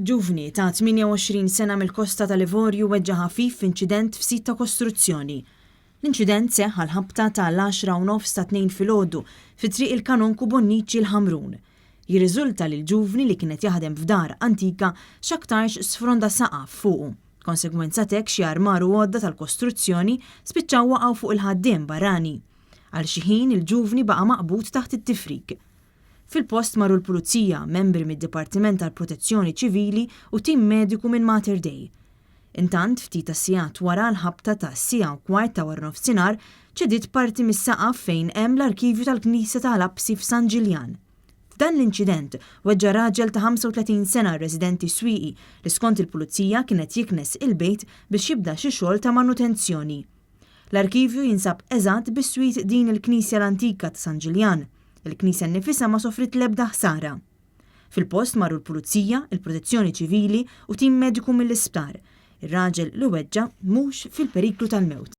Ġuvni ta' 28 sena mill-Kosta tal-Ivorju weġġa' ħafif f'inċident f'sit ta' kostruzzjoni. L-inċident seħħ għall-ħabta tal-10:30 ta' tnejn filgħodu fi-triq il-Kanonku Bonnici l-Ħamrun. Jirriżulta li l-ġuvni li kienet jaħdem f'dar antika x'aktarx sfronda saqaf fuqu. Konsegwenza tek xi armar u għodda tal-kostruzzjoni spiċċaw waqgħu fuq il-ħaddiem barrani. Għal xi ħin il-ġuvni baqa' maqbud taħt it-tifrik. Fil-post marru l-Pulizija, membri mid-Dipartiment tal-Protezzjoni Ċivili u tim mediku minn Mater Dei. Intant ftit sigħat wara l-ħabta ta' sija u kwart ta' wara nofsinhar ċediet parti mis-saqaf fejn hemm l-arkivju tal-Knisja tal-Absi f'San Ġiljan. F'dan l-inċident weġġa' raġel ta' 35 sena residenti s-Swieqi li skont il-Pulizija kienet jiknes il-bejt biex jibda xi xogħol ta' manutenzjoni. L-arkivju jinsab eżatt bis-swit din il-Knisja l-Antika ta' San Ġiljan. Il-Knisja nnifisha ma sofrit l-ebda ħsara. Fil-post marru l-Pulizija, il-Protezzjoni Ċivili u tim mediku mill-isptar. Ir-raġel li weġġa' mhux fil-periklu tal-mewt.